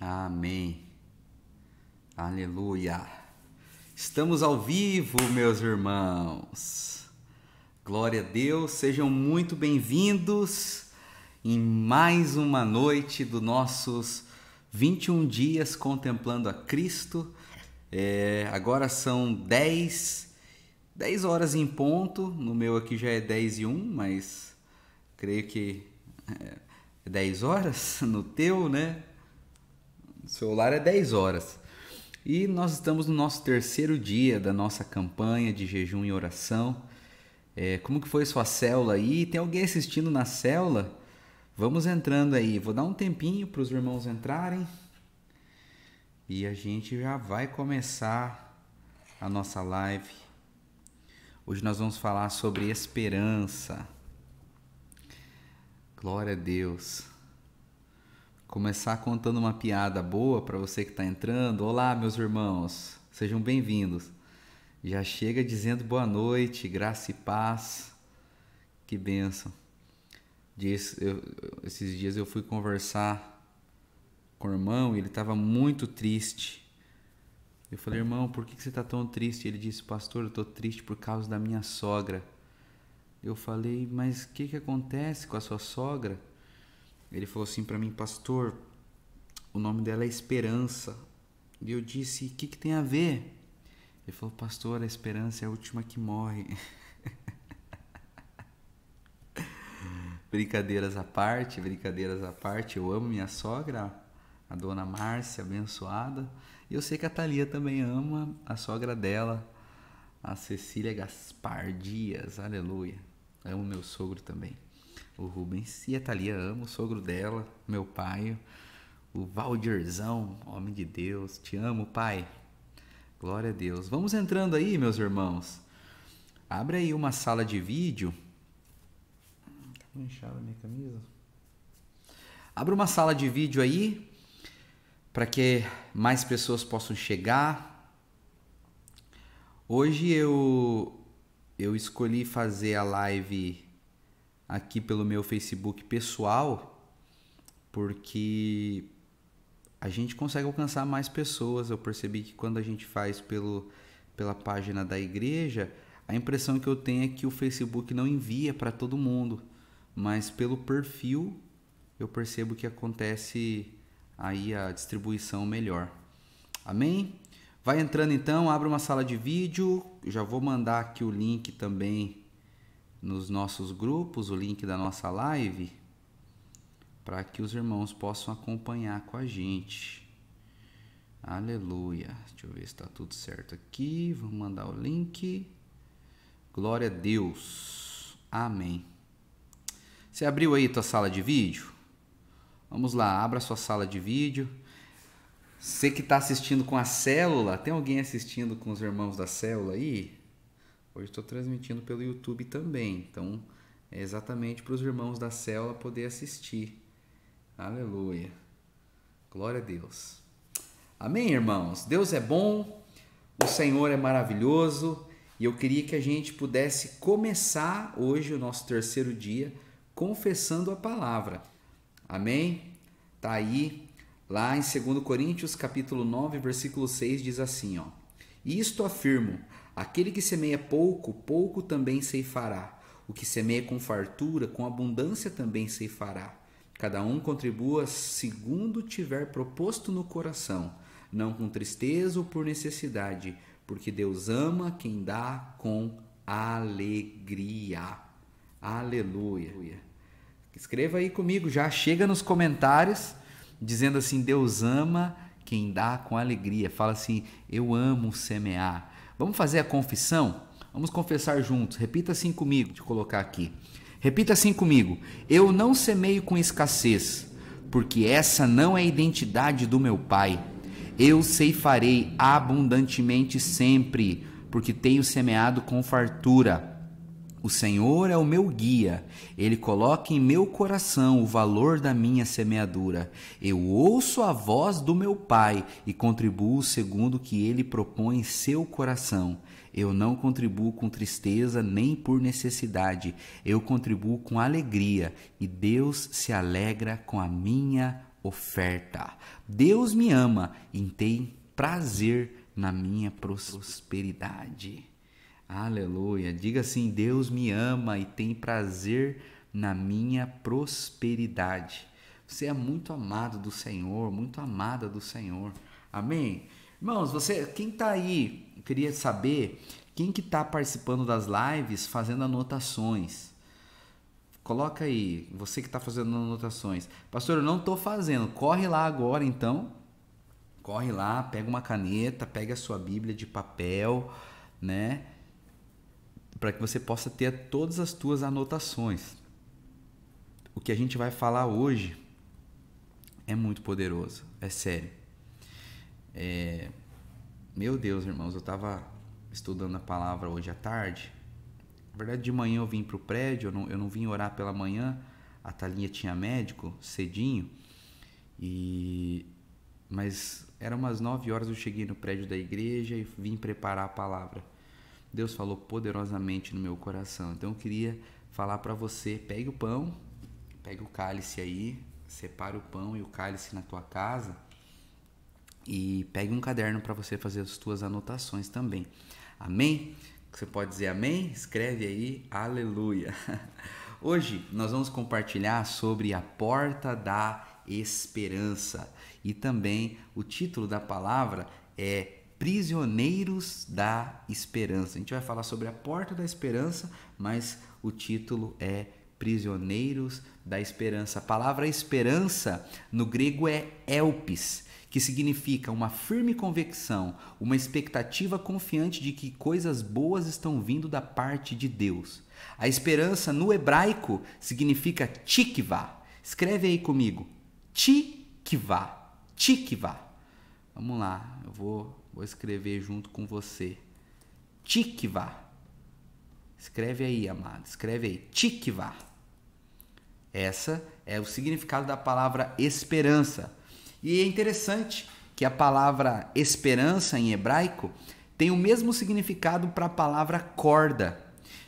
Amém. Aleluia. Estamos ao vivo, meus irmãos. Glória a Deus. Sejam muito bem-vindos em mais uma noite dos nossos 21 dias contemplando a Cristo. Agora são 10 horas em ponto. No meu aqui já é 10:01, mas creio que é 10 horas no teu, né? No celular é 10 horas. E nós estamos no nosso terceiro dia da nossa campanha de jejum e oração. Como que foi sua célula aí? Tem alguém assistindo na célula? Vamos entrando aí. Vou dar um tempinho para os irmãos entrarem. E a gente já vai começar a nossa live. Hoje nós vamos falar sobre esperança. Glória a Deus. Começar contando uma piada boa para você que está entrando. Olá, meus irmãos, sejam bem-vindos. Já chega dizendo boa noite, graça e paz. Que bênção. Esses dias eu fui conversar com o irmão e ele estava muito triste. Eu falei, irmão, por que você está tão triste? Ele disse, pastor, eu estou triste por causa da minha sogra. Eu falei, mas o que acontece com a sua sogra? Ele falou assim para mim, pastor, o nome dela é Esperança. E eu disse, o que tem a ver? Ele falou, pastor, a Esperança é a última que morre. Brincadeiras à parte, eu amo minha sogra, a dona Márcia, abençoada. E eu sei que a Thalia também ama a sogra dela, a Cecília Gaspar Dias, aleluia. Amo meu sogro também. O Rubens e a Thalia ama o sogro dela, meu pai, o Valdirzão, homem de Deus, te amo, pai. Glória a Deus. Vamos entrando aí, meus irmãos. Abre aí uma sala de vídeo. Tá manchada a minha camisa. Abre uma sala de vídeo aí, para que mais pessoas possam chegar. Hoje eu escolhi fazer a live aqui pelo meu Facebook pessoal, porque a gente consegue alcançar mais pessoas. Eu percebi que quando a gente faz pela página da igreja, a impressão que eu tenho é que o Facebook não envia para todo mundo, mas pelo perfil eu percebo que acontece aí a distribuição melhor. Amém? Vai entrando então, abre uma sala de vídeo, já vou mandar aqui o link também nos nossos grupos, o link da nossa live, para que os irmãos possam acompanhar com a gente. Aleluia. Deixa eu ver se está tudo certo aqui. Vamos mandar o link. Glória a Deus. Amém. Você abriu aí tua sala de vídeo? Vamos lá, abra sua sala de vídeo. Você que está assistindo com a célula, tem alguém assistindo com os irmãos da célula aí? Hoje estou transmitindo pelo YouTube também, então é exatamente para os irmãos da célula poder assistir. Aleluia. Glória a Deus. Amém, irmãos? Deus é bom, o Senhor é maravilhoso e eu queria que a gente pudesse começar hoje o nosso terceiro dia confessando a palavra. Amém? Tá aí, lá em 2 Coríntios capítulo 9, versículo 6 diz assim, ó: isto afirmo, aquele que semeia pouco, pouco também ceifará. O que semeia com fartura, com abundância também ceifará. Cada um contribua segundo tiver proposto no coração, não com tristeza ou por necessidade, porque Deus ama quem dá com alegria. Aleluia. Escreva aí comigo, já chega nos comentários dizendo assim, Deus ama quem dá com alegria. Fala assim, eu amo semear. Vamos fazer a confissão? Vamos confessar juntos. Repita assim comigo. Deixa eu colocar aqui. Repita assim comigo. Eu não semeio com escassez, porque essa não é a identidade do meu Pai. Eu ceifarei abundantemente sempre, porque tenho semeado com fartura. O Senhor é o meu guia, Ele coloca em meu coração o valor da minha semeadura. Eu ouço a voz do meu Pai e contribuo segundo o que Ele propõe em seu coração. Eu não contribuo com tristeza nem por necessidade, eu contribuo com alegria e Deus se alegra com a minha oferta. Deus me ama e tem prazer na minha prosperidade. Aleluia. Diga assim: Deus me ama e tem prazer na minha prosperidade. Você é muito amado do Senhor, muito amada do Senhor. Amém? Irmãos, quem está aí, eu queria saber, quem que está participando das lives fazendo anotações? Coloca aí, você que está fazendo anotações. Pastor, eu não estou fazendo. Corre lá agora então. Corre lá, pega uma caneta, pega a sua Bíblia de papel, né? Para que você possa ter todas as tuas anotações. O que a gente vai falar hoje é muito poderoso, é sério. Meu Deus, irmãos, eu estava estudando a palavra hoje à tarde. Na verdade, de manhã eu vim para o prédio, eu não vim orar pela manhã. A Thalinha tinha médico cedinho, mas eram umas 9 horas, eu cheguei no prédio da igreja e vim preparar a palavra. Deus falou poderosamente no meu coração. Então eu queria falar para você: pegue o pão, pegue o cálice aí, separe o pão e o cálice na tua casa e pegue um caderno para você fazer as tuas anotações também. Amém? Você pode dizer amém? Escreve aí, aleluia. Hoje nós vamos compartilhar sobre a porta da esperança e também o título da palavra é Prisioneiros da Esperança. A gente vai falar sobre a porta da esperança, mas o título é Prisioneiros da Esperança. A palavra esperança no grego é elpis, que significa uma firme convicção, uma expectativa confiante de que coisas boas estão vindo da parte de Deus. A esperança no hebraico significa tikvá. Escreve aí comigo, tikvá, tikvá. Vamos lá, eu vou escrever junto com você. Tikvá. Escreve aí, amado, escreve aí, tikvá. Essa é o significado da palavra esperança. E é interessante que a palavra esperança em hebraico tem o mesmo significado para a palavra corda.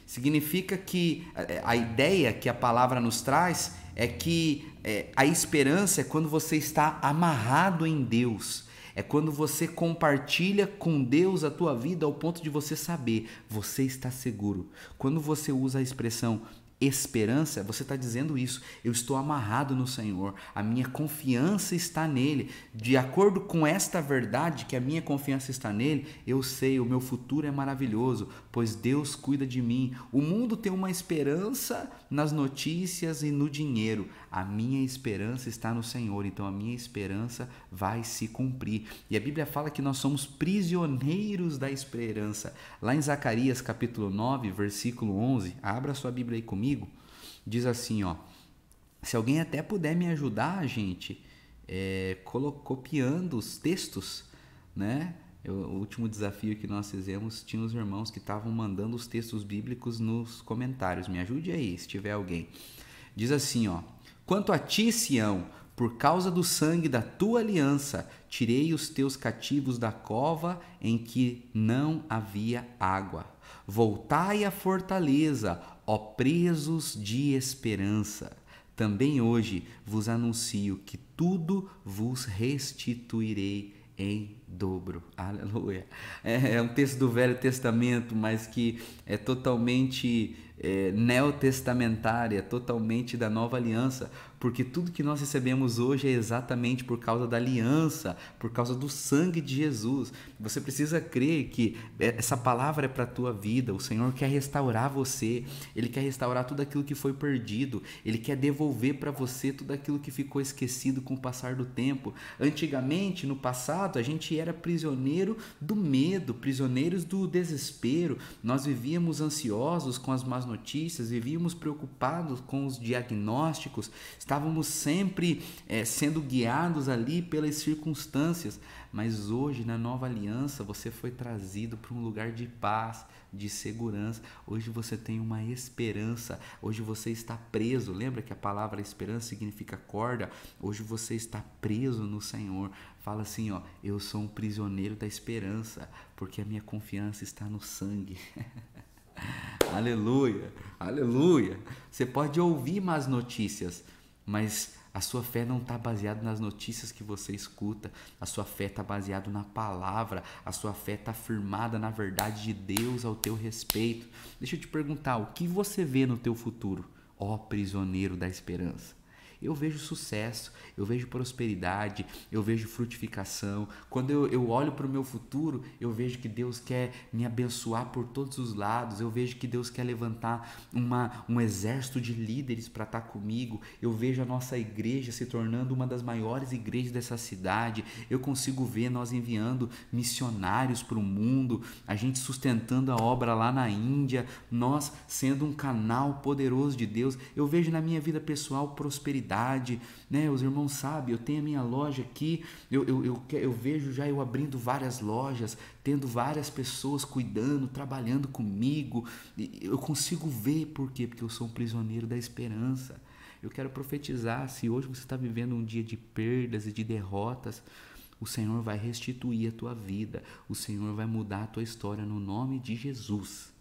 Significa que a ideia que a palavra nos traz é que a esperança é quando você está amarrado em Deus. É quando você compartilha com Deus a tua vida ao ponto de você saber, você está seguro. Quando você usa a expressão esperança, você está dizendo isso: eu estou amarrado no Senhor, a minha confiança está nele. De acordo com esta verdade, que a minha confiança está nele, eu sei, o meu futuro é maravilhoso, pois Deus cuida de mim. O mundo tem uma esperança nas notícias e no dinheiro. A minha esperança está no Senhor, então a minha esperança vai se cumprir. E a Bíblia fala que nós somos prisioneiros da esperança. Lá em Zacarias capítulo 9, versículo 11, abra sua Bíblia aí comigo, diz assim, ó: se alguém até puder me ajudar, gente, copiando os textos, né? O último desafio que nós fizemos, tinha os irmãos que estavam mandando os textos bíblicos nos comentários. Me ajude aí, se tiver alguém. Diz assim, ó: quanto a ti, Sião, por causa do sangue da tua aliança, tirei os teus cativos da cova em que não havia água. Voltai à fortaleza, ó presos de esperança. Também hoje vos anuncio que tudo vos restituirei em dobro. Aleluia. É um texto do Velho Testamento, mas que é totalmente neotestamentária, totalmente da Nova Aliança, porque tudo que nós recebemos hoje é exatamente por causa da aliança, por causa do sangue de Jesus. Você precisa crer que essa palavra é para a tua vida. O Senhor quer restaurar você, Ele quer restaurar tudo aquilo que foi perdido, Ele quer devolver para você tudo aquilo que ficou esquecido com o passar do tempo. Antigamente, no passado, a gente era prisioneiro do medo, prisioneiros do desespero. Nós vivíamos ansiosos com as más notícias, vivíamos preocupados com os diagnósticos, estávamos sempre sendo guiados ali pelas circunstâncias. Mas hoje, na nova aliança, você foi trazido para um lugar de paz, de segurança. Hoje você tem uma esperança. Hoje você está preso. Lembra que a palavra esperança significa corda? Hoje você está preso no Senhor. Fala assim, ó: eu sou um prisioneiro da esperança, porque a minha confiança está no sangue. Aleluia, aleluia. Você pode ouvir más notícias, mas A sua fé não está baseada nas notícias que você escuta. A sua fé está baseada na palavra. A sua fé está firmada na verdade de Deus ao teu respeito. Deixa eu te perguntar, o que você vê no teu futuro? Ó prisioneiro da esperança. Eu vejo sucesso, eu vejo prosperidade, eu vejo frutificação. Quando eu olho para o meu futuro, eu vejo que Deus quer me abençoar por todos os lados. Eu vejo que Deus quer levantar um exército de líderes para estar comigo. Eu vejo a nossa igreja se tornando uma das maiores igrejas dessa cidade. Eu consigo ver nós enviando missionários para o mundo, a gente sustentando a obra lá na Índia, nós sendo um canal poderoso de Deus. Eu vejo na minha vida pessoal prosperidade, né? Os irmãos sabem, eu tenho a minha loja aqui, eu vejo já eu abrindo várias lojas, tendo várias pessoas cuidando, trabalhando comigo. Eu consigo ver, por quê? Porque eu sou um prisioneiro da esperança. Eu quero profetizar, se hoje você está vivendo um dia de perdas e de derrotas, o Senhor vai restituir a tua vida, o Senhor vai mudar a tua história no nome de Jesus.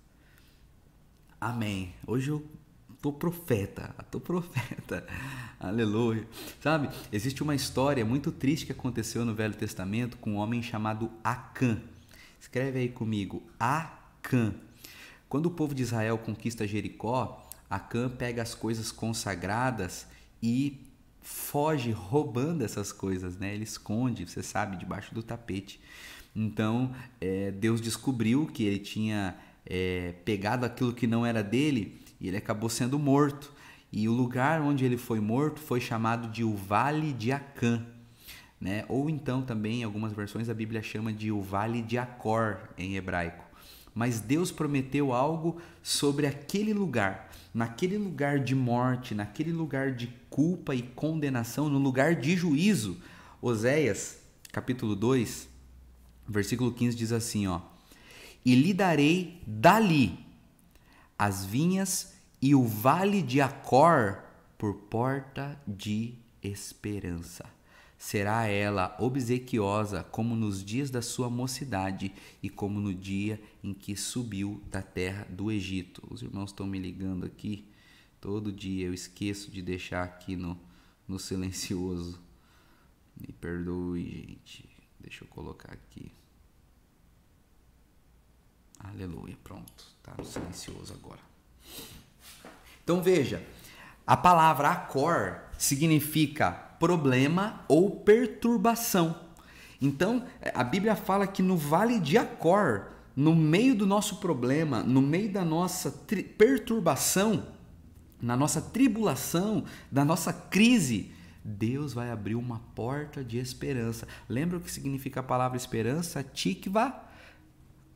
Amém. Hoje eu tô profeta, aleluia. Sabe, existe uma história muito triste que aconteceu no Velho Testamento com um homem chamado Acã. Escreve aí comigo, Acã. Quando o povo de Israel conquista Jericó, Acã pega as coisas consagradas e foge roubando essas coisas, né? Ele esconde, você sabe, debaixo do tapete. Então, Deus descobriu que ele tinha pegado aquilo que não era dele, e ele acabou sendo morto. E o lugar onde ele foi morto foi chamado de o Vale de Acã, né? Ou então também, em algumas versões, a Bíblia chama de o Vale de Acor, em hebraico. Mas Deus prometeu algo sobre aquele lugar, naquele lugar de morte, naquele lugar de culpa e condenação, no lugar de juízo. Oséias, capítulo 2, versículo 15 diz assim, ó: e lhe darei dali as vinhas e o vale de Acor por porta de esperança. Será ela obsequiosa como nos dias da sua mocidade e como no dia em que subiu da terra do Egito. Os irmãos estão me ligando aqui. Todo dia eu esqueço de deixar aqui no silencioso. Me perdoe, gente. Deixa eu colocar aqui. Aleluia, pronto, está no silencioso agora. Então veja, a palavra Acor significa problema ou perturbação. Então a Bíblia fala que no vale de Acor, no meio do nosso problema, no meio da nossa perturbação, na nossa tribulação, da nossa crise, Deus vai abrir uma porta de esperança. Lembra o que significa a palavra esperança? Tikva,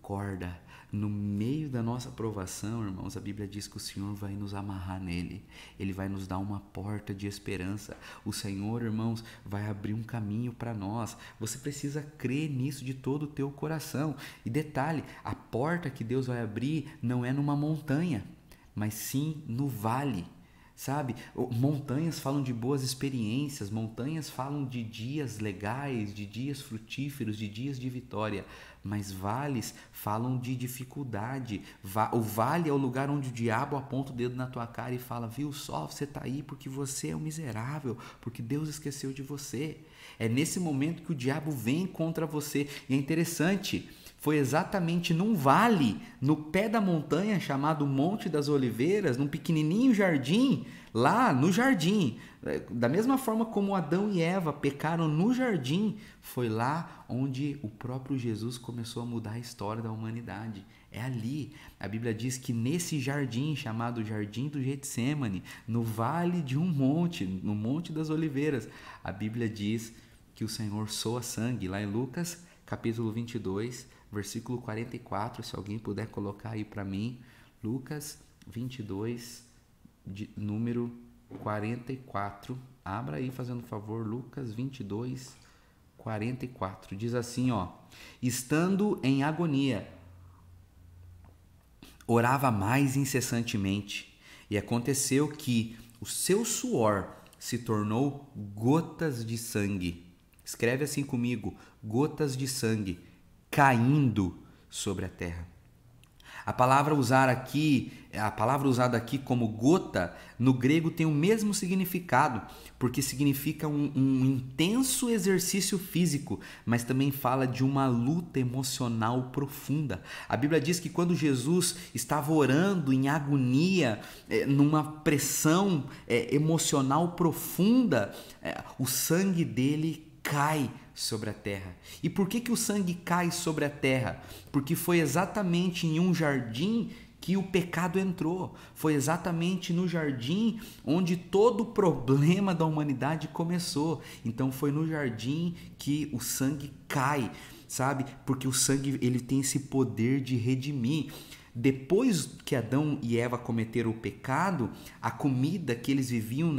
corda. No meio da nossa provação, irmãos, a Bíblia diz que o Senhor vai nos amarrar nele. Ele vai nos dar uma porta de esperança. O Senhor, irmãos, vai abrir um caminho para nós. Você precisa crer nisso de todo o teu coração. E detalhe, a porta que Deus vai abrir não é numa montanha, mas sim no vale. Sabe, montanhas falam de boas experiências, montanhas falam de dias legais, de dias frutíferos, de dias de vitória, mas vales falam de dificuldade. O vale é o lugar onde o diabo aponta o dedo na tua cara e fala: viu só, você está aí porque você é um miserável, porque Deus esqueceu de você. É nesse momento que o diabo vem contra você. E é interessante, foi exatamente num vale, no pé da montanha chamado Monte das Oliveiras, num pequenininho jardim, lá no jardim, da mesma forma como Adão e Eva pecaram no jardim, foi lá onde o próprio Jesus começou a mudar a história da humanidade. É ali, a Bíblia diz que nesse jardim chamado Jardim do Getsêmani, no vale de um monte, no Monte das Oliveiras, a Bíblia diz que o Senhor soa sangue, lá em Lucas capítulo 22, versículo 44, se alguém puder colocar aí para mim, Lucas 22, número 44, abra aí fazendo favor, Lucas 22, 44, diz assim, ó: estando em agonia, orava mais incessantemente, e aconteceu que o seu suor se tornou gotas de sangue. Escreve assim comigo, gotas de sangue caindo sobre a terra. A palavra usada aqui como gota, no grego tem o mesmo significado, porque significa um intenso exercício físico, mas também fala de uma luta emocional profunda. A Bíblia diz que quando Jesus estava orando em agonia, numa pressão emocional profunda, o sangue dele cai sobre a terra. E por que o sangue cai sobre a terra? Porque foi exatamente em um jardim que o pecado entrou. Foi exatamente no jardim onde todo o problema da humanidade começou. Então foi no jardim que o sangue cai, sabe? Porque o sangue, ele tem esse poder de redimir. Depois que Adão e Eva cometeram o pecado, a comida que eles viviam,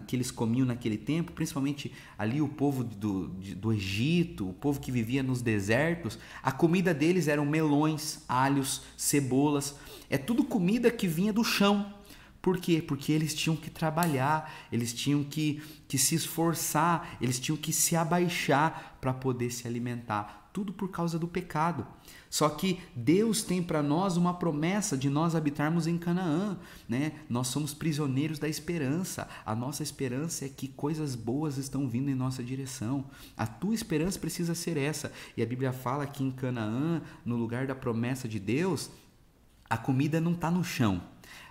que eles comiam naquele tempo, principalmente ali o povo do Egito, o povo que vivia nos desertos, a comida deles eram melões, alhos, cebolas. É tudo comida que vinha do chão. Por quê? Porque eles tinham que trabalhar, eles tinham que se esforçar, eles tinham que se abaixar para poder se alimentar. Tudo por causa do pecado. Só que Deus tem para nós uma promessa de nós habitarmos em Canaã, né? Nós somos prisioneiros da esperança. A nossa esperança é que coisas boas estão vindo em nossa direção. A tua esperança precisa ser essa. E a Bíblia fala que em Canaã, no lugar da promessa de Deus, a comida não está no chão.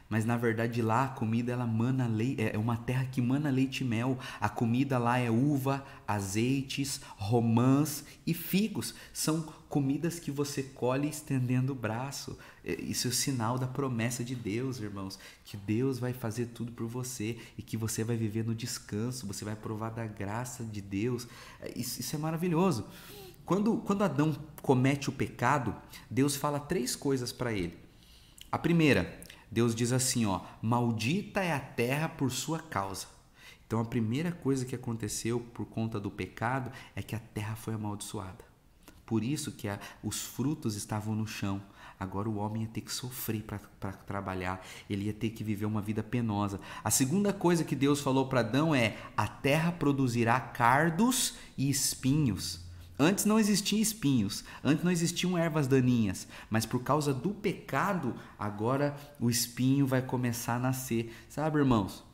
Mas na verdade lá a comida ela mana leite, é uma terra que mana leite e mel. A comida lá é uva, azeites, romãs e figos. São comidas que você colhe estendendo o braço. Isso é o sinal da promessa de Deus, irmãos. Que Deus vai fazer tudo por você e que você vai viver no descanso. Você vai provar da graça de Deus. Isso é maravilhoso. Quando Adão comete o pecado, Deus fala 3 coisas para ele. A primeira, Deus diz assim, ó, maldita é a terra por sua causa. Então a primeira coisa que aconteceu por conta do pecado é que a terra foi amaldiçoada. Por isso que os frutos estavam no chão. Agora o homem ia ter que sofrer para trabalhar, ele ia ter que viver uma vida penosa. A segunda coisa que Deus falou para Adão é, a terra produzirá cardos e espinhos. Antes não existiam espinhos, antes não existiam ervas daninhas, mas por causa do pecado, agora o espinho vai começar a nascer. Sabe, irmãos,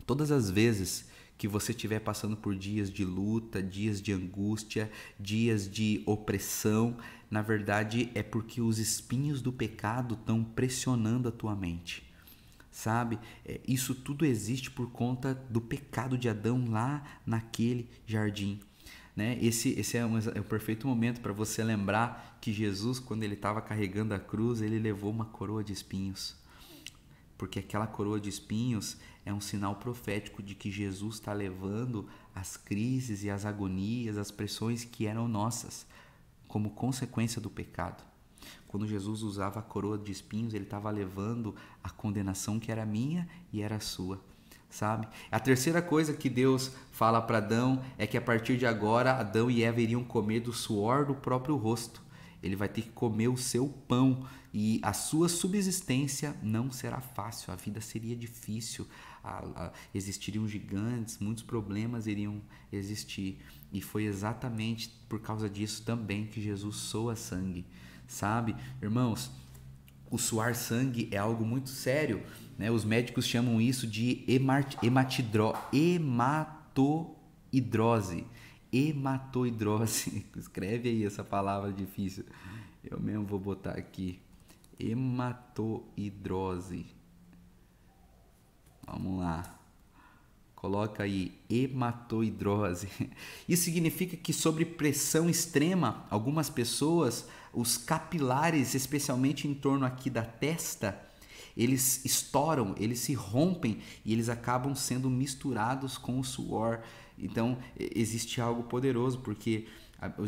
todas as vezes que você estiver passando por dias de luta, dias de angústia, dias de opressão, na verdade é porque os espinhos do pecado estão pressionando a tua mente. Sabe, isso tudo existe por conta do pecado de Adão lá naquele jardim. Né? Esse é o perfeito momento para você lembrar que Jesus, quando ele estava carregando a cruz, ele levou uma coroa de espinhos. Porque aquela coroa de espinhos é um sinal profético de que Jesus está levando as crises e as agonias, as pressões que eram nossas, como consequência do pecado. Quando Jesus usava a coroa de espinhos, ele estava levando a condenação que era minha e era sua. Sabe? A terceira coisa que Deus fala para Adão é que a partir de agora Adão e Eva iriam comer do suor do próprio rosto. Ele vai ter que comer o seu pão e a sua subsistência não será fácil, a vida seria difícil, existiriam gigantes, muitos problemas iriam existir. E foi exatamente por causa disso também que Jesus soa sangue. Sabe, irmãos, o suar sangue é algo muito sério, né? Os médicos chamam isso de hematoidrose. Hematoidrose. Escreve aí essa palavra difícil. Eu mesmo vou botar aqui. Hematoidrose. Vamos lá. Coloca aí, hematoidrose. Isso significa que sob pressão extrema, algumas pessoas, os capilares, especialmente em torno aqui da testa, eles estouram, eles se rompem e eles acabam sendo misturados com o suor. Então, existe algo poderoso, porque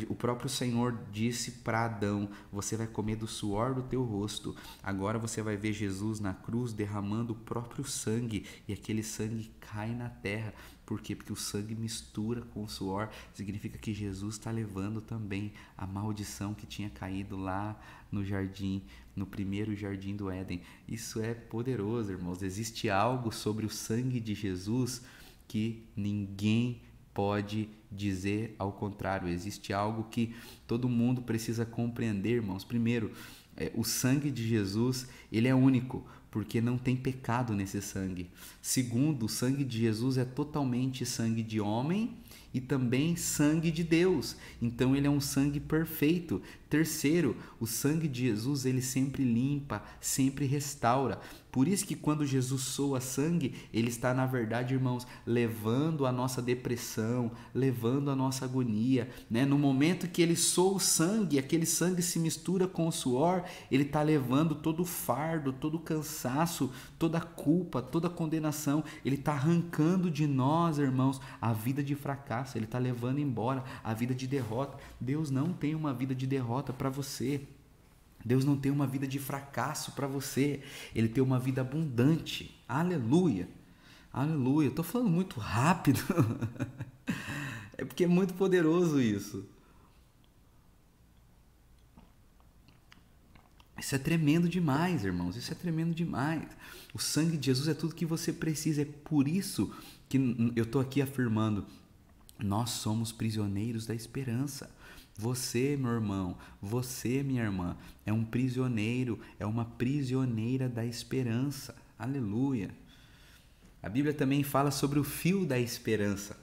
o próprio Senhor disse para Adão, você vai comer do suor do teu rosto. Agora você vai ver Jesus na cruz derramando o próprio sangue e aquele sangue cai na terra. Por quê? Porque o sangue mistura com o suor, significa que Jesus está levando também a maldição que tinha caído lá no jardim, no primeiro jardim do Éden. Isso é poderoso, irmãos. Existe algo sobre o sangue de Jesus que ninguém pode dizer ao contrário. Existe algo que todo mundo precisa compreender, irmãos. Primeiro, o sangue de Jesus, ele é único, porque não tem pecado nesse sangue. Segundo, o sangue de Jesus é totalmente sangue de homem e também sangue de Deus. Então ele é um sangue perfeito. Terceiro, o sangue de Jesus, ele sempre limpa, sempre restaura. Por isso que quando Jesus soa sangue, ele está, na verdade, irmãos, levando a nossa depressão, levando a nossa agonia, né? No momento que ele soa o sangue, aquele sangue se mistura com o suor, ele está levando todo o fardo, todo o cansaço, toda a culpa, toda a condenação. Ele está arrancando de nós, irmãos, a vida de fracasso. Ele está levando embora a vida de derrota. Deus não tem uma vida de derrota para você. Deus não tem uma vida de fracasso para você. Ele tem uma vida abundante. Aleluia. Aleluia. Eu estou falando muito rápido. É porque é muito poderoso isso. Isso é tremendo demais, irmãos. Isso é tremendo demais. O sangue de Jesus é tudo que você precisa. É por isso que eu estou aqui afirmando: nós somos prisioneiros da esperança. Você, meu irmão, você, minha irmã, é um prisioneiro, é uma prisioneira da esperança. Aleluia. A Bíblia também fala sobre o fio da esperança.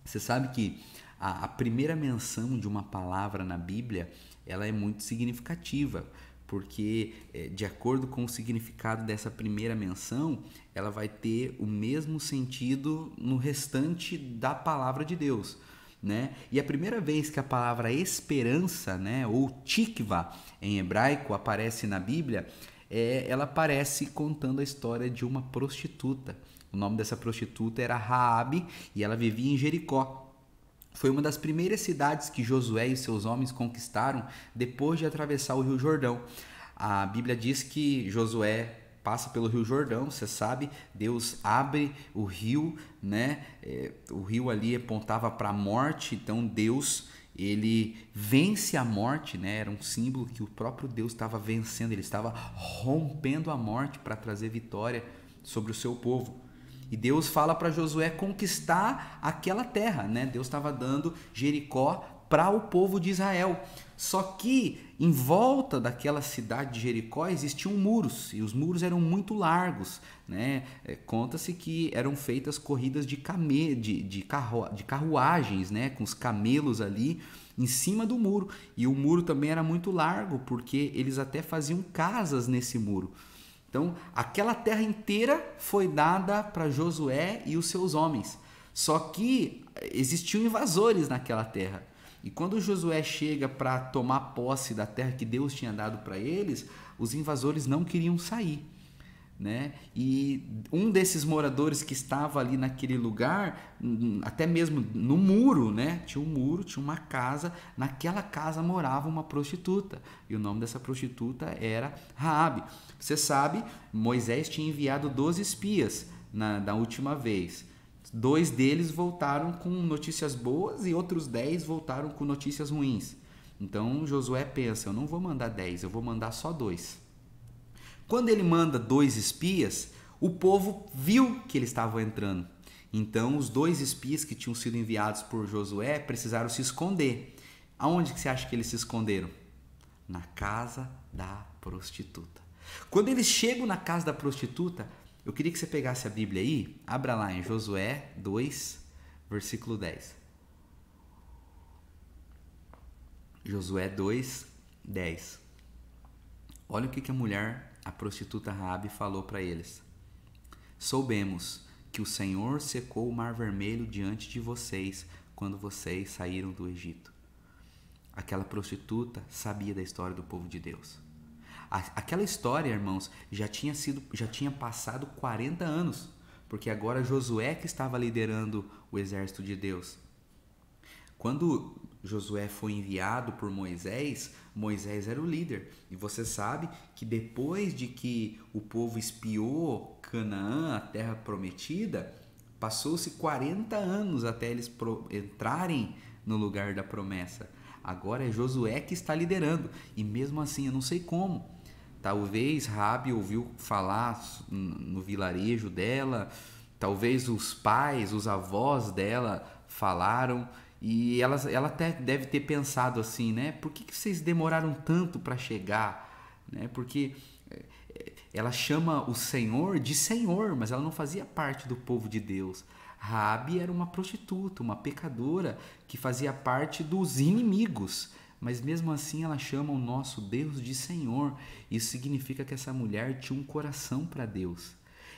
Você sabe que a primeira menção de uma palavra na Bíblia, ela é muito significativa, porque de acordo com o significado dessa primeira menção, ela vai ter o mesmo sentido no restante da palavra de Deus, né? E a primeira vez que a palavra esperança, né, ou tikva em hebraico, aparece na Bíblia, ela aparece contando a história de uma prostituta. O nome dessa prostituta era Raabe e ela vivia em Jericó. Foi uma das primeiras cidades que Josué e seus homens conquistaram depois de atravessar o Rio Jordão. A Bíblia diz que Josué passa pelo Rio Jordão, você sabe, Deus abre o rio, né? O rio ali apontava para a morte, então Deus, ele vence a morte, né? Era um símbolo que o próprio Deus estava vencendo, ele estava rompendo a morte para trazer vitória sobre o seu povo. E Deus fala para Josué conquistar aquela terra, né? Deus estava dando Jericó para o povo de Israel. Só que em volta daquela cidade de Jericó existiam muros, e os muros eram muito largos, né? Conta-se que eram feitas corridas de carruagens, né? Com os camelos ali em cima do muro. E o muro também era muito largo, porque eles até faziam casas nesse muro. Então, aquela terra inteira foi dada para Josué e os seus homens. Só que existiam invasores naquela terra. E quando Josué chega para tomar posse da terra que Deus tinha dado para eles, os invasores não queriam sair, né? E um desses moradores que estava ali naquele lugar, até mesmo no muro, né? Tinha um muro, tinha uma casa, naquela casa morava uma prostituta, e o nome dessa prostituta era Raabe. Você sabe, Moisés tinha enviado 12 espias na última vez. 2 deles voltaram com notícias boas e outros 10 voltaram com notícias ruins. Então Josué pensa: eu não vou mandar 10, eu vou mandar só 2. Quando ele manda 2 espias, o povo viu que eles estavam entrando. Então os 2 espias que tinham sido enviados por Josué precisaram se esconder. Aonde que você acha que eles se esconderam? Na casa da prostituta. Quando eles chegam na casa da prostituta, eu queria que você pegasse a Bíblia aí, abra lá em Josué 2, versículo 10. Josué 2, 10. Olha o que a mulher, a prostituta Raabe, falou para eles. Soubemos que o Senhor secou o mar vermelho diante de vocês quando vocês saíram do Egito. Aquela prostituta sabia da história do povo de Deus. Aquela história, irmãos, já tinha passado 40 anos, porque agora Josué que estava liderando o exército de Deus. Quando Josué foi enviado por Moisés, Moisés era o líder. E você sabe que depois de que o povo espiou Canaã, a terra prometida, passou-se 40 anos até eles entrarem no lugar da promessa. Agora é Josué que está liderando. E mesmo assim, eu não sei como. Talvez Raabe ouviu falar no vilarejo dela, talvez os pais, os avós dela falaram, e ela até deve ter pensado assim, né? Por que vocês demoraram tanto para chegar? né? Porque ela chama o Senhor de Senhor, mas ela não fazia parte do povo de Deus. Raabe era uma prostituta, uma pecadora que fazia parte dos inimigos, mas mesmo assim ela chama o nosso Deus de Senhor. Isso significa que essa mulher tinha um coração para Deus.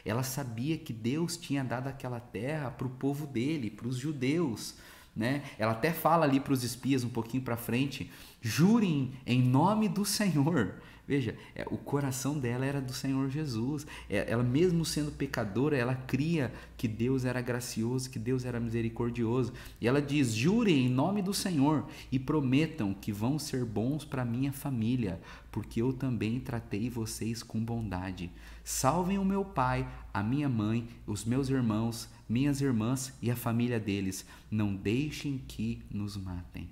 Ela sabia que Deus tinha dado aquela terra para o povo dele, para os judeus, né? Ela até fala ali para os espias um pouquinho para frente: jurem em nome do Senhor. Veja, o coração dela era do Senhor Jesus. Ela mesmo sendo pecadora, ela cria que Deus era gracioso, que Deus era misericordioso. E ela diz: jurem em nome do Senhor e prometam que vão ser bons para minha família, porque eu também tratei vocês com bondade. Salvem o meu pai, a minha mãe, os meus irmãos, minhas irmãs e a família deles. Não deixem que nos matem.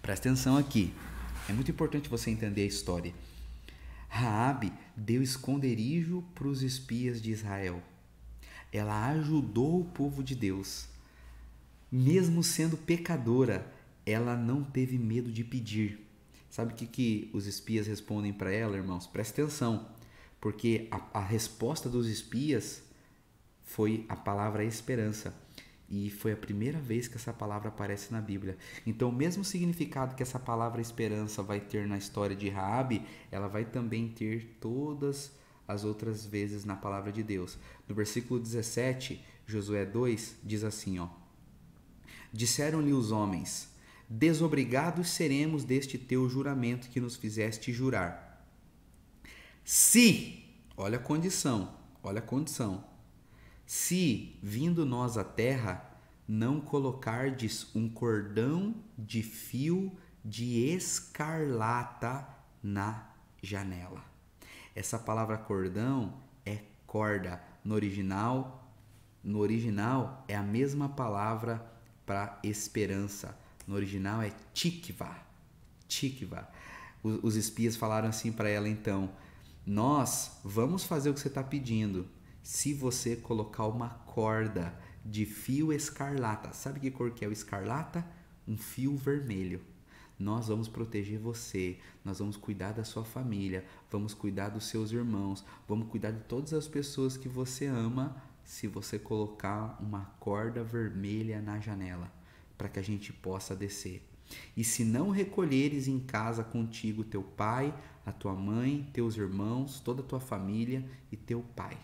Presta atenção aqui. É muito importante você entender a história. Raabe deu esconderijo para os espias de Israel. Ela ajudou o povo de Deus. Mesmo sendo pecadora, ela não teve medo de pedir. Sabe o que os espias respondem para ela, irmãos? Presta atenção, porque a resposta dos espias foi a palavra esperança. E foi a primeira vez que essa palavra aparece na Bíblia. Então, o mesmo significado que essa palavra esperança vai ter na história de Raabe, ela vai também ter todas as outras vezes na palavra de Deus. No versículo 17, Josué 2, diz assim, ó: disseram-lhe os homens: desobrigados seremos deste teu juramento que nos fizeste jurar. Se, olha a condição, se, vindo nós à terra, não colocardes um cordão de fio de escarlata na janela. Essa palavra cordão é corda. No original é a mesma palavra para esperança. No original é tikva. Os espias falaram assim para ela então: nós vamos fazer o que você está pedindo, se você colocar uma corda de fio escarlata. Sabe que cor que é o escarlata? Um fio vermelho. Nós vamos proteger você, nós vamos cuidar da sua família, vamos cuidar dos seus irmãos, vamos cuidar de todas as pessoas que você ama, se você colocar uma corda vermelha na janela, para que a gente possa descer. E se não recolheres em casa contigo teu pai, a tua mãe, teus irmãos, toda a tua família e teu pai.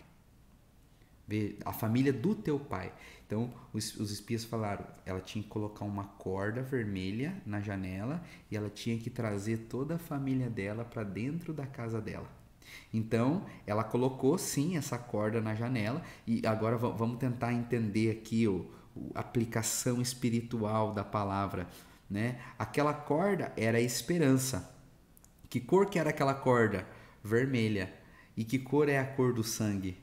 A família do teu pai. Então os espias falaram: ela tinha que colocar uma corda vermelha na janela e ela tinha que trazer toda a família dela para dentro da casa dela. Então ela colocou sim essa corda na janela. E agora vamos tentar entender aqui a aplicação espiritual da palavra, né? Aquela corda era a esperança. Que cor que era aquela corda? Vermelha. E que cor é a cor do sangue?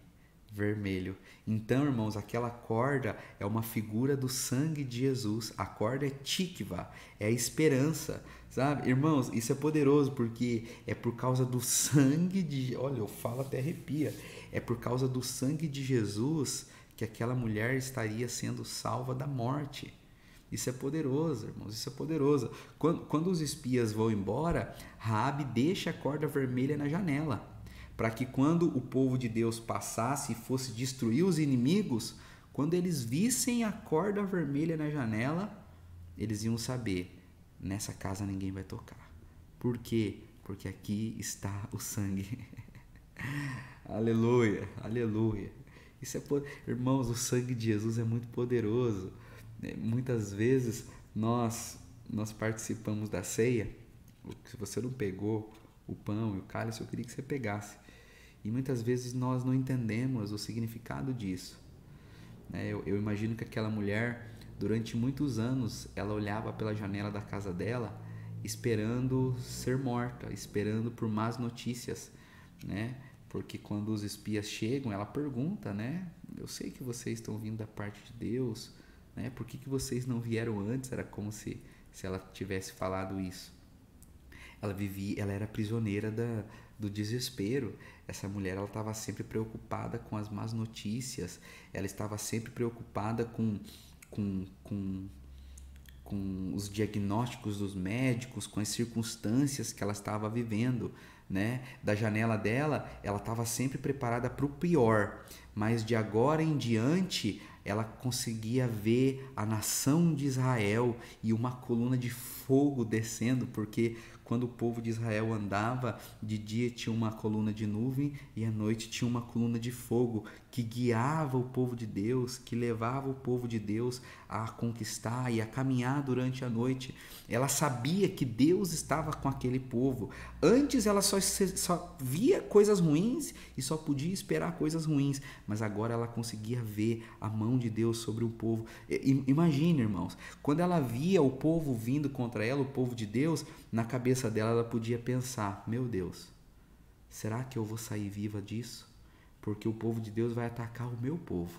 Vermelho. Então, irmãos, aquela corda é uma figura do sangue de Jesus. A corda é tikva, é a esperança, sabe? Irmãos, isso é poderoso porque é por causa do sangue de... Olha, eu falo até arrepia. É por causa do sangue de Jesus que aquela mulher estaria sendo salva da morte. Isso é poderoso, irmãos, isso é poderoso. Quando os espias vão embora, Raabe deixa a corda vermelha na janela, para que quando o povo de Deus passasse e fosse destruir os inimigos, quando eles vissem a corda vermelha na janela, eles iam saber: nessa casa ninguém vai tocar. Por quê? Porque aqui está o sangue. Aleluia, aleluia. Irmãos, o sangue de Jesus é muito poderoso. Muitas vezes nós participamos da ceia. Se você não pegou o pão e o cálice, eu queria que você pegasse. E muitas vezes nós não entendemos o significado disso. Eu imagino que aquela mulher, durante muitos anos, ela olhava pela janela da casa dela, esperando ser morta, esperando por más notícias, né? Porque quando os espias chegam, ela pergunta, né? Eu sei que vocês estão vindo da parte de Deus, né? Por que vocês não vieram antes? Era como se ela tivesse falado isso. Ela era prisioneira do desespero. Essa mulher, ela estava sempre preocupada com as más notícias. Ela estava sempre preocupada com os diagnósticos dos médicos, com as circunstâncias que ela estava vivendo, né? Da janela dela, ela estava sempre preparada para o pior, mas de agora em diante ela conseguia ver a nação de Israel e uma coluna de fogo descendo, porque quando o povo de Israel andava, de dia tinha uma coluna de nuvem e à noite tinha uma coluna de fogo que guiava o povo de Deus, que levava o povo de Deus a conquistar e a caminhar durante a noite. Ela sabia que Deus estava com aquele povo. Antes ela só via coisas ruins e só podia esperar coisas ruins, mas agora ela conseguia ver a mão de Deus sobre o povo. Imagine, irmãos, quando ela via o povo vindo contra ela, o povo de Deus, na cabeça dela ela podia pensar: meu Deus, será que eu vou sair viva disso? Porque o povo de Deus vai atacar o meu povo.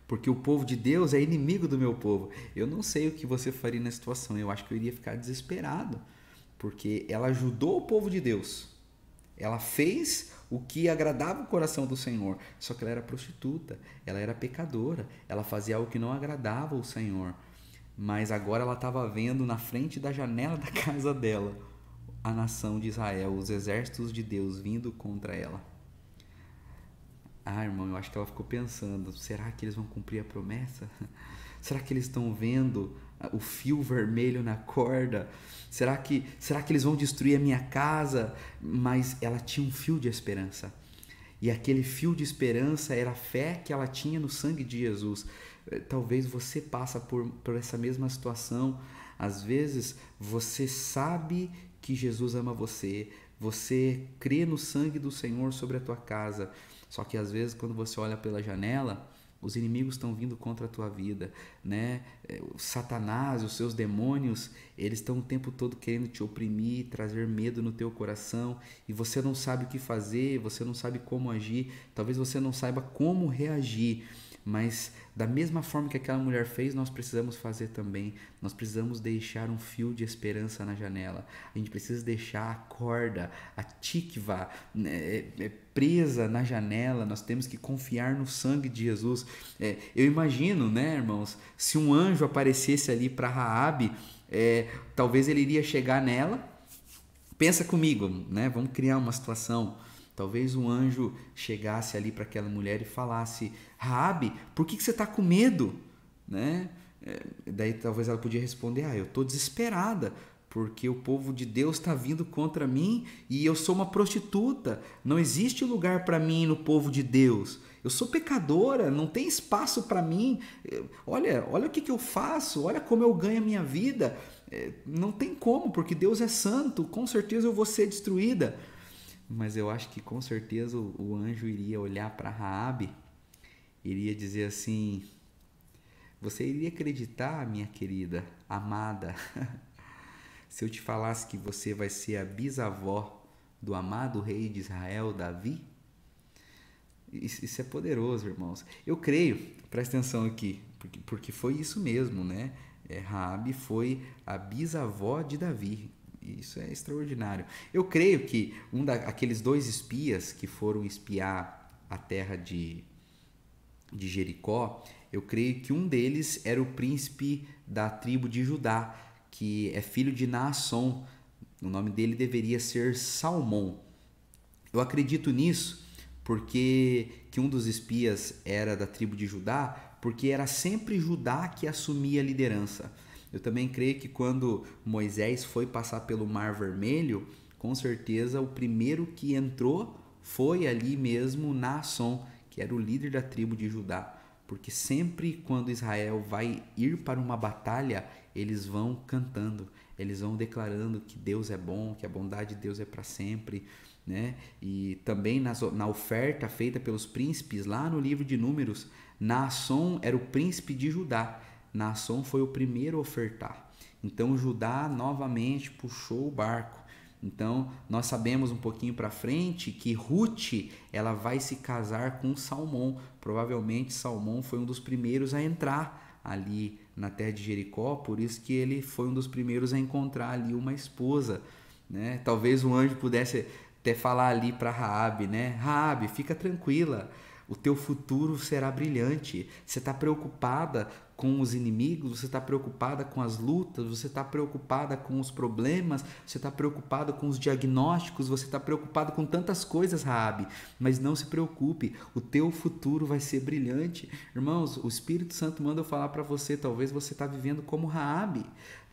Porque o povo de Deus é inimigo do meu povo. Eu não sei o que você faria na situação. Eu acho que eu iria ficar desesperado. Porque ela ajudou o povo de Deus. Ela fez o que agradava o coração do Senhor. Só que ela era prostituta. Ela era pecadora. Ela fazia algo que não agradava o Senhor. Mas agora ela estava vendo na frente da janela da casa dela a nação de Israel, os exércitos de Deus vindo contra ela. Ah, irmão, eu acho que ela ficou pensando: será que eles vão cumprir a promessa? Será que eles estão vendo o fio vermelho na corda? Será que eles vão destruir a minha casa? Mas ela tinha um fio de esperança. E aquele fio de esperança era a fé que ela tinha no sangue de Jesus. Talvez você passe por essa mesma situação. Às vezes você sabe que Jesus ama você. Você crê no sangue do Senhor sobre a tua casa. Só que às vezes quando você olha pela janela, os inimigos estão vindo contra a tua vida, né? O Satanás, os seus demônios, eles estão o tempo todo querendo te oprimir, trazer medo no teu coração, e você não sabe o que fazer, você não sabe como agir, talvez você não saiba como reagir. Mas da mesma forma que aquela mulher fez, nós precisamos fazer também. Nós precisamos deixar um fio de esperança na janela. A gente precisa deixar a corda, a tikva, presa na janela. Nós temos que confiar no sangue de Jesus. Eu imagino, né, irmãos, se um anjo aparecesse ali para Raabe, talvez ele iria chegar nela. Pensa comigo, né? Vamos criar uma situação. Talvez um anjo chegasse ali para aquela mulher e falasse: Raabe, por que você está com medo? Né? Daí talvez ela podia responder: eu estou desesperada, porque o povo de Deus está vindo contra mim e eu sou uma prostituta. Não existe lugar para mim no povo de Deus. Eu sou pecadora, não tem espaço para mim. Olha o que eu faço, olha como eu ganho a minha vida. Não tem como, porque Deus é santo, com certeza eu vou ser destruída. Mas eu acho que com certeza o anjo iria olhar para Raabe, iria dizer assim: você iria acreditar, minha querida, amada, se eu te falasse que você vai ser a bisavó do amado rei de Israel, Davi? Isso é poderoso, irmãos. Eu creio, presta atenção aqui, porque foi isso mesmo, né? Raabe foi a bisavó de Davi. Isso é extraordinário. Eu creio que aqueles 2 espias que foram espiar a terra de Jericó, eu creio que um deles era o príncipe da tribo de Judá, que é filho de Naasson. O nome dele deveria ser Salmão. Eu acredito nisso porque que um dos espias era da tribo de Judá, porque era sempre Judá que assumia a liderança. Eu também creio que quando Moisés foi passar pelo Mar Vermelho, com certeza o primeiro que entrou foi ali mesmo Naasson, que era o líder da tribo de Judá. Porque sempre quando Israel vai ir para uma batalha, eles vão cantando, eles vão declarando que Deus é bom, que a bondade de Deus é para sempre, né? E também na oferta feita pelos príncipes, lá no livro de Números, Naasson era o príncipe de Judá. Naasson foi o primeiro a ofertar. Então Judá novamente puxou o barco. Então nós sabemos um pouquinho para frente que Ruth ela vai se casar com Salmão. Provavelmente Salmão foi um dos primeiros a entrar ali na terra de Jericó, por isso que ele foi um dos primeiros a encontrar ali uma esposa, né? Talvez o anjo pudesse até falar ali para Raabe, né? Raabe, fica tranquila. O teu futuro será brilhante. Você está preocupada com os inimigos, você está preocupada com as lutas, você está preocupada com os problemas, você está preocupada com os diagnósticos, você está preocupada com tantas coisas, Raabe. Mas não se preocupe, o teu futuro vai ser brilhante. Irmãos, o Espírito Santo manda eu falar para você, talvez você está vivendo como Raabe,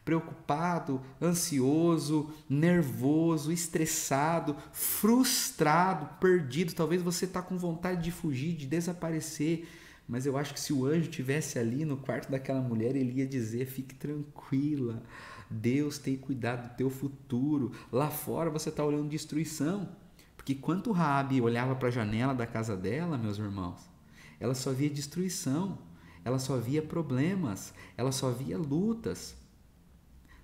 preocupado, ansioso, nervoso, estressado, frustrado, perdido. Talvez você está com vontade de fugir, de desaparecer. Mas eu acho que se o anjo estivesse ali no quarto daquela mulher, ele ia dizer: fique tranquila, Deus tem cuidado do teu futuro. Lá fora você está olhando destruição. Porque quando Raabe olhava para a janela da casa dela, meus irmãos, ela só via destruição, ela só via problemas, ela só via lutas.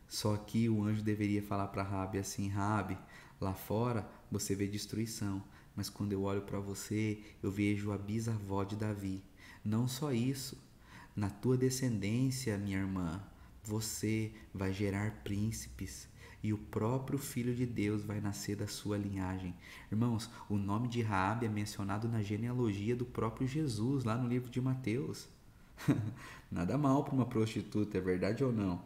Só que o anjo deveria falar para Raabe assim: Raabe, lá fora você vê destruição, mas quando eu olho para você, eu vejo a bisavó de Davi. Não só isso, na tua descendência, minha irmã, você vai gerar príncipes e o próprio Filho de Deus vai nascer da sua linhagem. Irmãos, o nome de Raabe é mencionado na genealogia do próprio Jesus, lá no livro de Mateus. Nada mal para uma prostituta, é verdade ou não?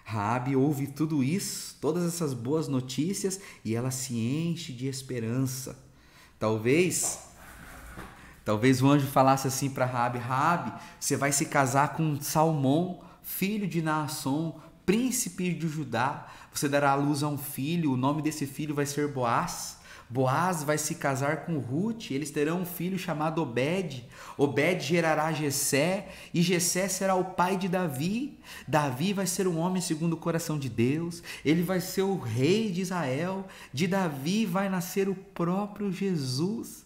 Raabe ouve tudo isso, todas essas boas notícias, e ela se enche de esperança. Talvez o anjo falasse assim para Raabe: Raabe, você vai se casar com Salmão, filho de Naasson, príncipe de Judá. Você dará à luz a um filho, o nome desse filho vai ser Boaz. Boaz vai se casar com Ruth, eles terão um filho chamado Obed. Obed gerará Jessé, e Jessé será o pai de Davi. Davi vai ser um homem segundo o coração de Deus, ele vai ser o rei de Israel. De Davi vai nascer o próprio Jesus,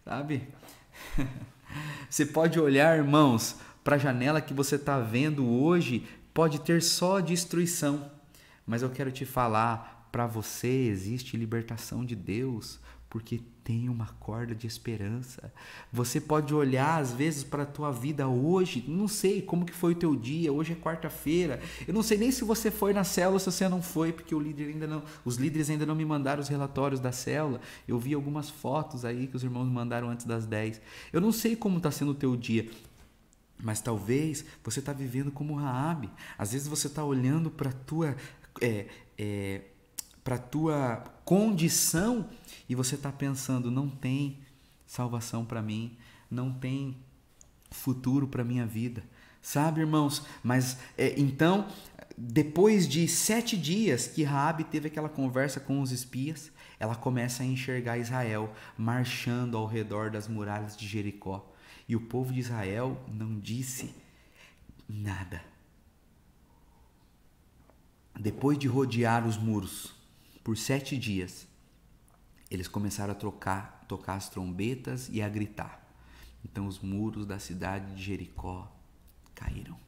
sabe? Você pode olhar, irmãos, para a janela que você está vendo hoje, pode ter só destruição, mas eu quero te falar, para você existe libertação de Deus, porque tem uma corda de esperança. Você pode olhar às vezes para a tua vida hoje, não sei como que foi o teu dia, hoje é quarta-feira, eu não sei nem se você foi na célula ou se você não foi, porque os líderes ainda não me mandaram os relatórios da célula. Eu vi algumas fotos aí que os irmãos me mandaram antes das 10. Eu não sei como está sendo o teu dia, mas talvez você está vivendo como Raabe. Às vezes você está olhando para a tua para a tua condição e você está pensando: não tem salvação para mim, não tem futuro para minha vida, sabe, irmãos? Mas então, depois de 7 dias que Raabe teve aquela conversa com os espias, ela começa a enxergar Israel marchando ao redor das muralhas de Jericó, e o povo de Israel não disse nada. Depois de rodear os muros por 7 dias, eles começaram a tocar as trombetas e a gritar. Então os muros da cidade de Jericó caíram.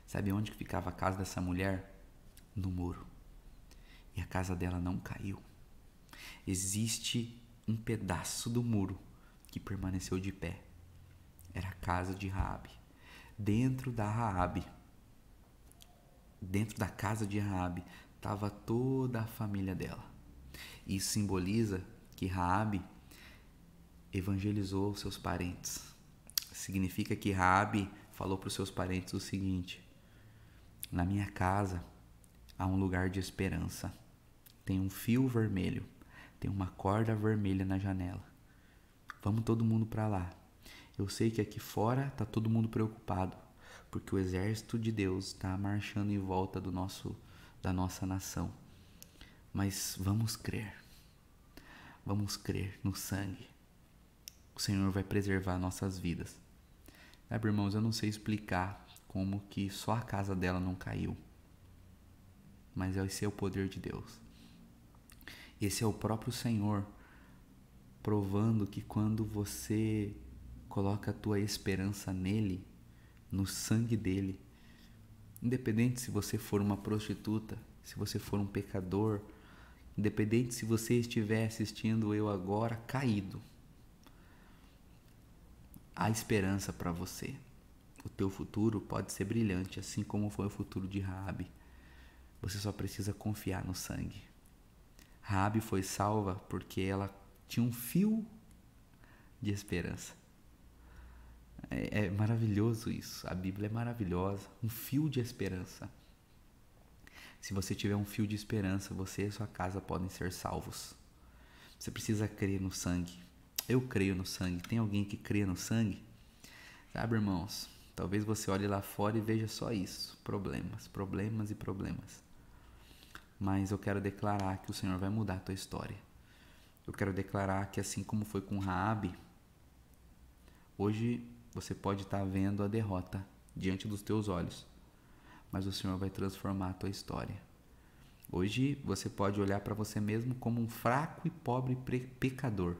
Sabe onde que ficava a casa dessa mulher? No muro. E a casa dela não caiu. Existe um pedaço do muro que permaneceu de pé. Era a casa de Raabe. Dentro da casa de Raabe, estava toda a família dela. Isso simboliza que Raabe evangelizou seus parentes. Significa que Raabe falou para os seus parentes o seguinte: na minha casa há um lugar de esperança. Tem um fio vermelho, tem uma corda vermelha na janela. Vamos todo mundo para lá. Eu sei que aqui fora está todo mundo preocupado, porque o exército de Deus está marchando em volta da nossa nação. Mas vamos crer no sangue. O Senhor vai preservar nossas vidas. Sabe, irmãos, eu não sei explicar como que só a casa dela não caiu, mas esse é o poder de Deus. Esse é o próprio Senhor provando que quando você coloca a tua esperança nele, no sangue dele, independente se você for uma prostituta, se você for um pecador, independente se você estiver assistindo eu agora caído, há esperança para você. O teu futuro pode ser brilhante, assim como foi o futuro de Raabe. Você só precisa confiar no sangue. Raabe foi salva porque ela tinha um fio de esperança. É maravilhoso isso. A Bíblia é maravilhosa. Um fio de esperança. Se você tiver um fio de esperança, você e sua casa podem ser salvos. Você precisa crer no sangue. Eu creio no sangue. Tem alguém que crê no sangue? Sabe, irmãos? Talvez você olhe lá fora e veja só isso. Problemas, problemas e problemas. Mas eu quero declarar que o Senhor vai mudar a tua história. Eu quero declarar que assim como foi com Raabe, hoje você pode estar vendo a derrota diante dos teus olhos, mas o Senhor vai transformar a tua história. Hoje você pode olhar para você mesmo como um fraco e pobre pecador,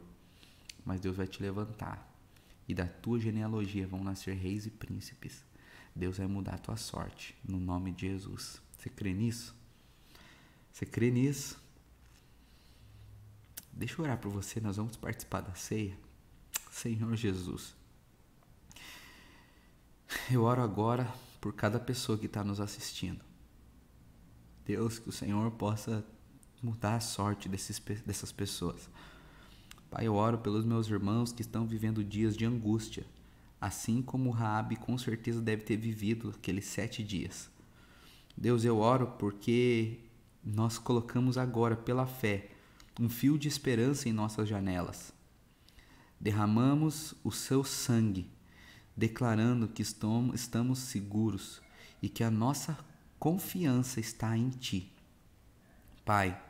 mas Deus vai te levantar e da tua genealogia vão nascer reis e príncipes. Deus vai mudar a tua sorte, no nome de Jesus. Você crê nisso? Você crê nisso? Deixa eu orar por você, nós vamos participar da ceia. Senhor Jesus, eu oro agora por cada pessoa que está nos assistindo. Deus, que o Senhor possa mudar a sorte dessas pessoas. Pai, eu oro pelos meus irmãos que estão vivendo dias de angústia, assim como Raabe com certeza deve ter vivido aqueles 7 dias. Deus, eu oro porque nós colocamos agora, pela fé, um fio de esperança em nossas janelas. Derramamos o seu sangue, declarando que estamos seguros e que a nossa confiança está em Ti. Pai,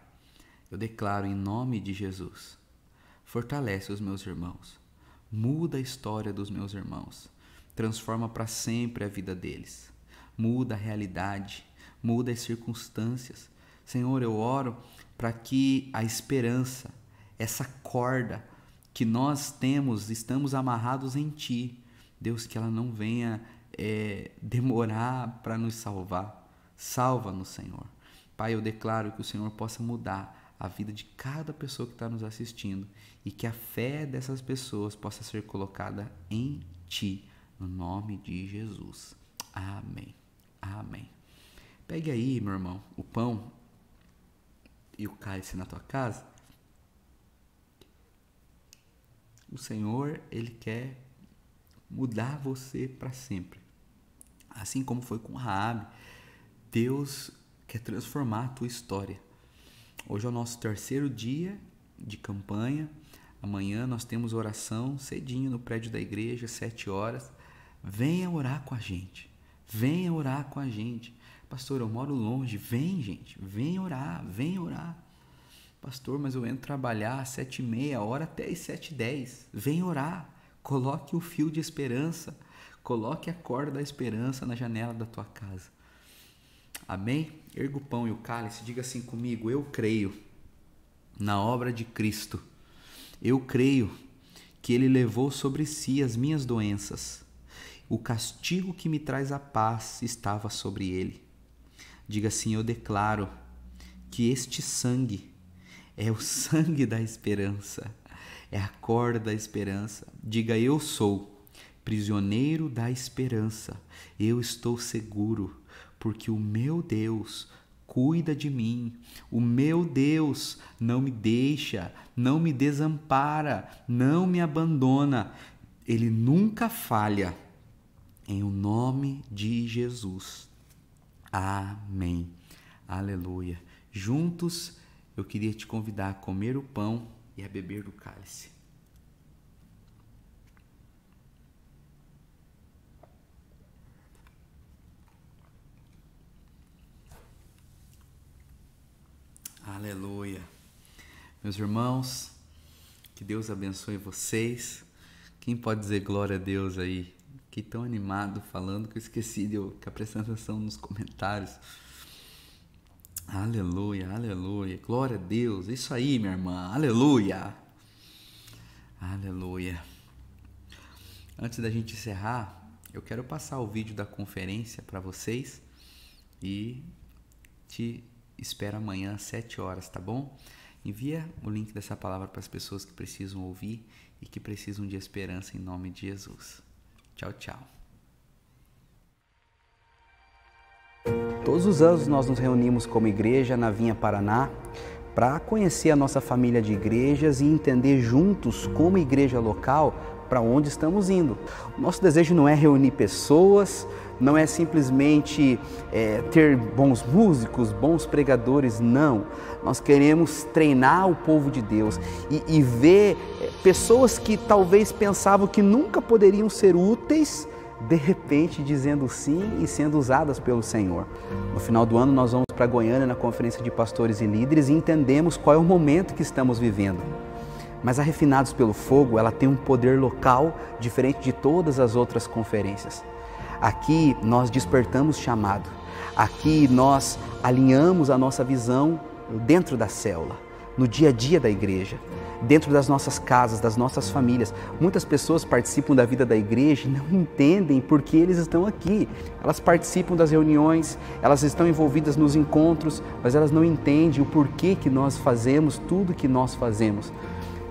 eu declaro em nome de Jesus, fortalece os meus irmãos, muda a história dos meus irmãos, transforma para sempre a vida deles, muda a realidade, muda as circunstâncias. Senhor, eu oro para que a esperança, essa corda que nós temos, estamos amarrados em Ti, Deus, que ela não venha demorar para nos salvar. Salva-nos, Senhor. Pai, eu declaro que o Senhor possa mudar a vida de cada pessoa que está nos assistindo e que a fé dessas pessoas possa ser colocada em Ti, no nome de Jesus. Amém. Amém. Pegue aí, meu irmão, o pão e o cálice na tua casa. O Senhor, Ele quer mudar você para sempre. Assim como foi com Raabe, Deus quer transformar a tua história. Hoje é o nosso 3º dia de campanha. Amanhã nós temos oração cedinho no prédio da igreja, 7 horas. Venha orar com a gente. Venha orar com a gente. Pastor, eu moro longe. Vem, gente. Vem orar. Vem orar. Pastor, mas eu entro trabalhar às 7h30, hora até às 7h10. Vem orar. Coloque o fio de esperança. Coloque a corda da esperança na janela da tua casa. Amém? Erga o pão e o cálice. Diga assim comigo: eu creio na obra de Cristo. Eu creio que Ele levou sobre si as minhas doenças. O castigo que me traz a paz estava sobre Ele. Diga assim: eu declaro que este sangue é o sangue da esperança. É a corda da esperança. Diga: eu sou prisioneiro da esperança. Eu estou seguro, porque o meu Deus cuida de mim. O meu Deus não me deixa, não me desampara, não me abandona. Ele nunca falha. Em o nome de Jesus. Amém. Aleluia. Juntos, eu queria te convidar a comer o pão e a beber do cálice. Aleluia. Meus irmãos, que Deus abençoe vocês. Quem pode dizer glória a Deus aí? Fiquei tão animado falando que eu esqueci de ficar prestando atenção nos comentários. Aleluia, aleluia. Glória a Deus. Isso aí, minha irmã. Aleluia. Aleluia. Antes da gente encerrar, eu quero passar o vídeo da conferência para vocês e te espero amanhã às 7 horas, tá bom? Envia o link dessa palavra para as pessoas que precisam ouvir e que precisam de esperança em nome de Jesus. Tchau, tchau. Todos os anos nós nos reunimos como igreja na Vinha Paraná para conhecer a nossa família de igrejas e entender juntos como igreja local para onde estamos indo. O nosso desejo não é reunir pessoas, não é simplesmente ter bons músicos, bons pregadores, não. Nós queremos treinar o povo de Deus e ver pessoas que talvez pensavam que nunca poderiam ser úteis, de repente dizendo sim e sendo usadas pelo Senhor. No final do ano nós vamos para Goiânia na Conferência de Pastores e Líderes e entendemos qual é o momento que estamos vivendo. Mas a Refinados pelo Fogo, ela tem um poder local diferente de todas as outras conferências. Aqui nós despertamos chamado, aqui nós alinhamos a nossa visão dentro da célula, no dia a dia da igreja, dentro das nossas casas, das nossas famílias. Muitas pessoas participam da vida da igreja e não entendem por que eles estão aqui. Elas participam das reuniões, elas estão envolvidas nos encontros, mas elas não entendem o porquê que nós fazemos tudo que nós fazemos.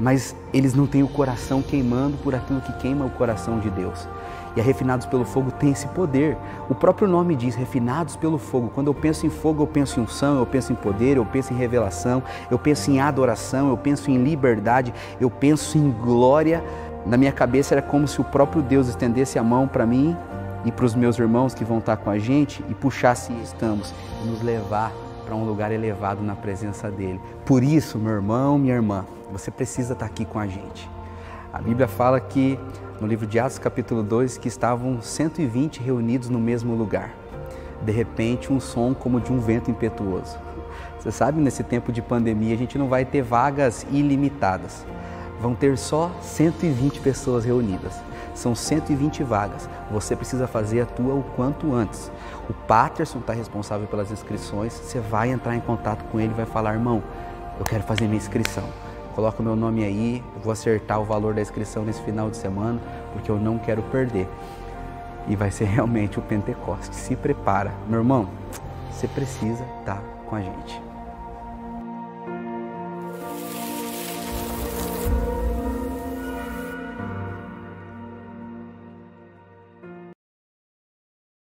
Mas eles não têm o coração queimando por aquilo que queima o coração de Deus. E a Refinados pelo Fogo tem esse poder. O próprio nome diz, Refinados pelo Fogo. Quando eu penso em fogo, eu penso em unção, eu penso em poder, eu penso em revelação, eu penso em adoração, eu penso em liberdade, eu penso em glória. Na minha cabeça era como se o próprio Deus estendesse a mão para mim e para os meus irmãos que vão estar com a gente e puxasse estamos e nos levar para um lugar elevado na presença dele. Por isso, meu irmão, minha irmã, você precisa estar aqui com a gente. A Bíblia fala que, no livro de Atos, capítulo 2, que estavam 120 reunidos no mesmo lugar. De repente, um som como de um vento impetuoso. Você sabe, nesse tempo de pandemia, a gente não vai ter vagas ilimitadas. Vão ter só 120 pessoas reunidas. São 120 vagas. Você precisa fazer a tua o quanto antes. O Patterson está responsável pelas inscrições. Você vai entrar em contato com ele e vai falar, irmão, eu quero fazer minha inscrição. Coloca o meu nome aí, eu vou acertar o valor da inscrição nesse final de semana, porque eu não quero perder. E vai ser realmente o Pentecoste. Se prepara. Meu irmão, você precisa estar com a gente.